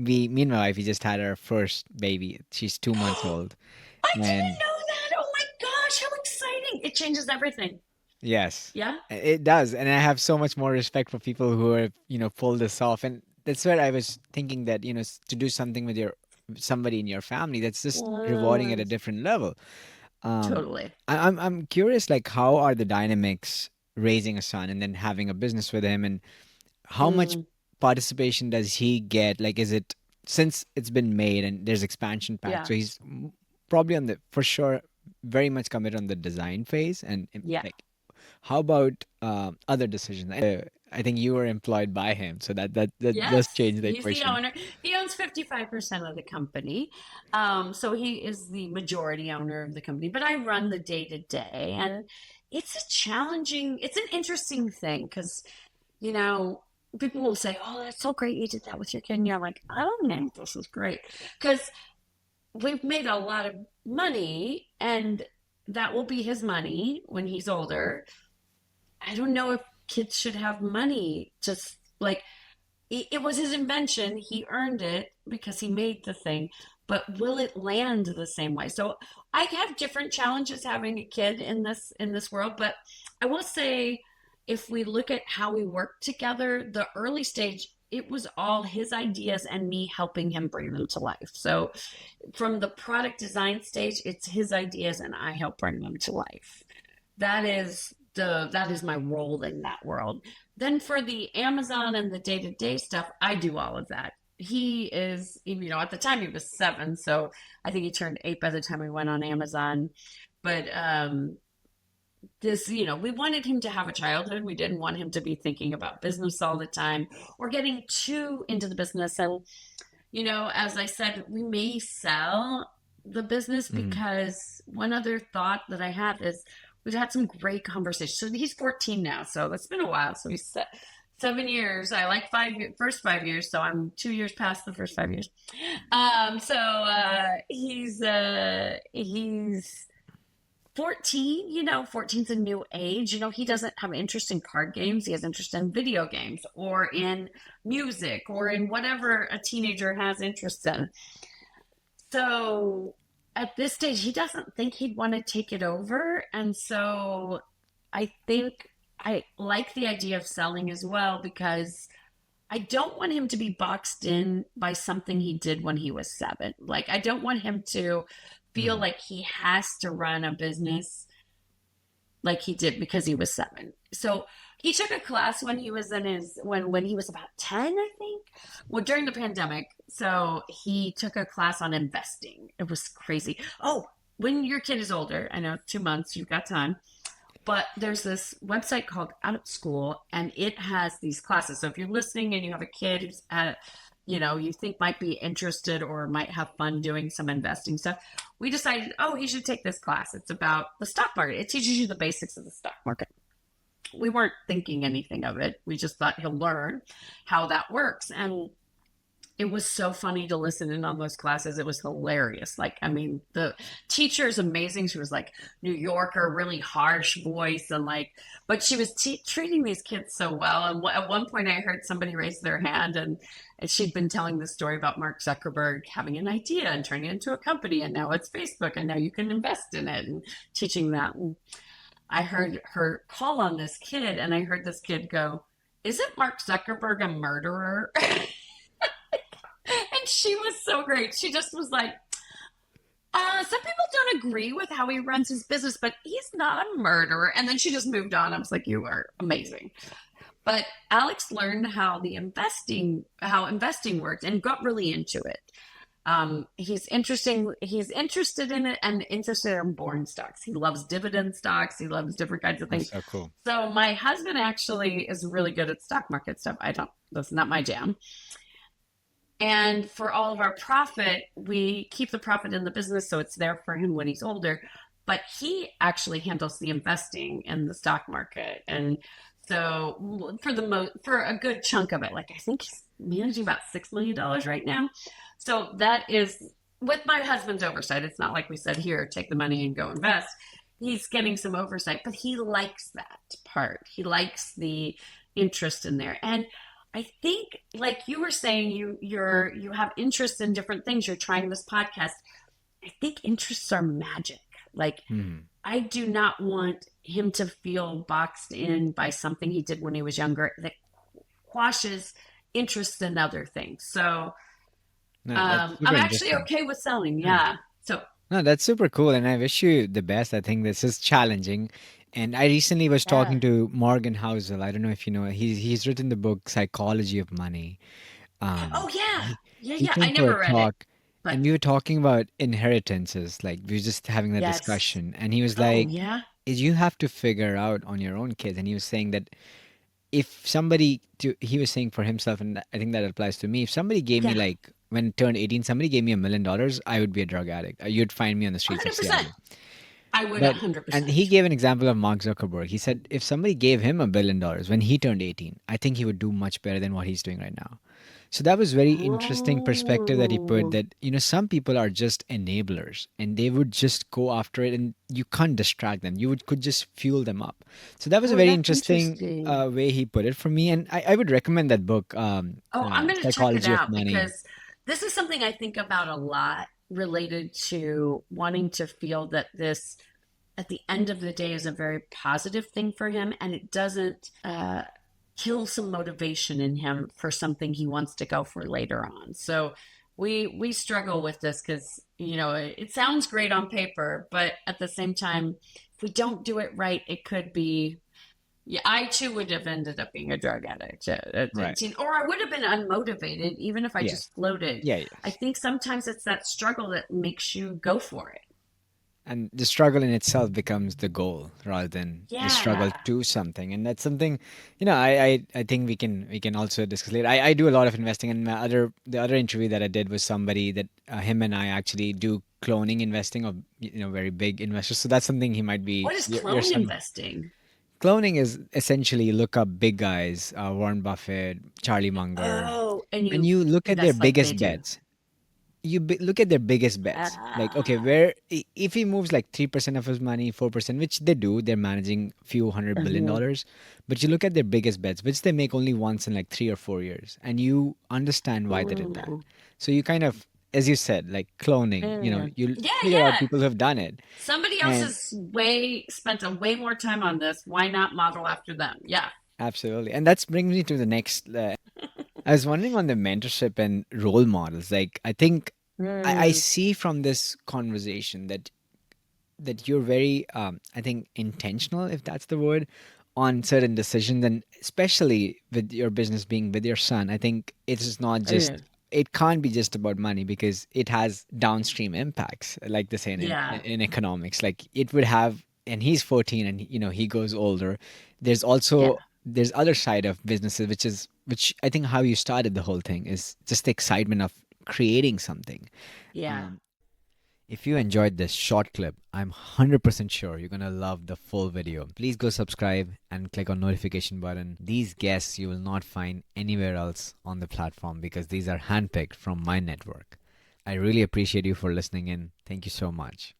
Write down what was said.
me and my wife, we just had our first baby. She's 2 months old. I didn't And know that. Oh my gosh, how exciting. It changes everything. yes, Yeah? it does. And I have so much more respect for people who are, pull this off. And that's where I was thinking that, to do something with your somebody in your family, that's just rewarding at a Mm, different level. Um, totally. I'm curious, like, how are the dynamics raising a son and then having a business with him, and how much Mm, participation does he get? Like, is it, since it's been made and there's expansion pack, yeah. so he's probably on the, for sure, very much committed on the design phase, and Yeah. like, how about other decisions? I think you were employed by him, so that does Yes, change the he's the equation. owner. He owns 55% of the company. So he is the majority owner of the company, but I run the day to day. And it's an interesting thing because, you know, people will say, "Oh, that's so great you did that with your kid." And you're like, "I don't think this is great." Because we've made a lot of money and that will be his money when he's older. I don't know if kids should have money just like it was his invention. He earned it because he made the thing. But will it land the same way? So I have different challenges having a kid in this world. But I will say, if we look at how we work together, the early stage, it was all his ideas and me helping him bring them to life. So from the product design stage, it's his ideas and I help bring them to life. That is my role in that world. Then for the Amazon and the day-to-day stuff, I do all of that. He is, at the time he was 7, so I think he turned 8 by the time we went on Amazon. But we wanted him to have a childhood. We didn't want him to be thinking about business all the time or getting too into the business. And as I said, we may sell the business Mm. because one other thought that I have is we've had some great conversations. So he's 14 now, so that's been a while. So he's 7 years. I like first 5 years, so I'm 2 years past the first 5 years. He's 14, 14's a new age. He doesn't have interest in card games. He has interest in video games or in music or in whatever a teenager has interest in. So at this stage, he doesn't think he'd want to take it over. And so I think I like the idea of selling as well because I don't want him to be boxed in by something he did when he was 7. Like, I don't want him to feel Mm. like he has to run a business like he did because he was 7. So he took a class when he was in his when he was about 10, I think. Well, during the pandemic. So he took a class on investing. It was crazy. Oh, when your kid is older, I know 2 months, you've got time. But there's this website called Out of School, and it has these classes. So if you're listening and you have a kid who's you think might be interested or might have fun doing some investing stuff, we decided, oh, he should take this class. It's about the stock market. It teaches you the basics of the stock market. We weren't thinking anything of it. We just thought he'll learn how that works. And it was so funny to listen in on those classes. It was hilarious. Like, I mean, the teacher is amazing. She was like New Yorker, really harsh voice, and like, but she was treating these kids so well. And at one point, I heard somebody raise their hand, and she'd been telling the story about Mark Zuckerberg having an idea and turning it into a company, and now it's Facebook, and now you can invest in it, and teaching that. And I heard her call on this kid, and I heard this kid go, "Isn't Mark Zuckerberg a murderer?" And she was so great. She just was like, some people don't agree with how he runs his business, but he's not a murderer. And then she just moved on. I was like, you are amazing. But Alex learned how investing worked and got really into it. He's interested in it and interested in boring stocks. He loves dividend stocks. He loves different kinds of That's things. so cool. So my husband actually is really good at stock market stuff. That's not my jam. And for all of our profit, we keep the profit in the business so it's there for him when he's older. But he actually handles the investing in the stock market. And so for a good chunk of it, like I think he's managing about $6 million right now. So that is with my husband's oversight. It's not like we said, here, take the money and go invest. He's getting some oversight, but he likes that part. He likes the interest in there. And I think, like you were saying, you have interest in different things. You're trying this podcast. I think interests are magic. Like Hmm. I do not want him to feel boxed in by something he did when he was younger that quashes interest in other things. So No, that's I'm super actually interesting. okay with selling. Yeah. Yeah. So No, that's super cool, and I wish you the best. I think this is challenging. And I recently was yeah. talking to Morgan Housel. I don't know if you know. He's written the book Psychology of Money. Oh yeah. He Yeah, he yeah. came I for a never read it, talk, but and we were talking about inheritances. Like we were just having that yes. discussion, and he was Oh like, yeah. "Is you have to figure out on your own kids." And he was saying that if somebody he was saying for himself, and I think that applies to me, if somebody gave me Yeah. like when I turned 18, somebody gave me $1 million, I would be a drug addict. You'd find me on the streets of 100%. Seattle. I would But and 100%. he gave an example of Mark Zuckerberg. He said if somebody gave him $1 billion when he turned 18, I think he would do much better than what he's doing right now. So that was very interesting perspective that he put, Oh. that some people are just enablers and they would just go after it, and you can't distract them. You could just fuel them up. So that was a Oh, very that's interesting interesting. way he put it for me, and I would recommend that book, Oh, I'm going to check it Psychology of out Money. because this is something I think about a lot related to wanting to feel that this, at the end of the day, is a very positive thing for him and it doesn't kill some motivation in him for something he wants to go for later on. So we struggle with this because, it sounds great on paper, but at the same time, if we don't do it right, it could be yeah, I too would have ended up being a drug addict at Right. 18, or I would have been unmotivated even if I Yes. just floated. Yeah. I Yes. think sometimes it's that struggle that makes you go for it. And the struggle in itself becomes the goal rather than the struggle Yeah. to something. And that's something, I think we can also discuss later. I do a lot of investing, and the other interview that I did was somebody that him and I actually do cloning investing of very big investors. So that's something he might be What is your clone son. investing? Cloning is essentially you look up big guys, Warren Buffett, Charlie Munger, Oh, and and you you look at their invest like they biggest do. bets. Look at their biggest bets. Like, okay, Ah. if he moves like 3% of his money, 4%, which they do, they're managing few Mhm. $100 billion. But you look at their biggest bets, which they make only once in like 3 or 4 years, and you understand why they did that. Mm. So you kind of, as you said, like cloning, Mm. you Yeah, figure out yeah. people who have done it. Somebody else And has way spent a way more time on this. Why not model after them? Yeah. absolutely. And that's brings me to the next. I was wondering on the mentorship and role models. Like, I think I Mm. see from this conversation that you're very I think intentional, if that's the word, on certain decisions, and especially with your business being with your son. I think it is not Yeah. just, it can't be just about money, because it has downstream impacts, like they say Yeah. in economics. Like it would have, and he's 14 and he goes older. There's Yeah. also, there's other side of businesses, which I think how you started the whole thing is just the excitement of creating something. Yeah. um, if you enjoyed this short clip, I'm 100% sure you're going to love the full video. Please go subscribe and click on notification button. These guests you will not find anywhere else on the platform, because these are handpicked from my network. I really appreciate you for listening in. Thank you so much.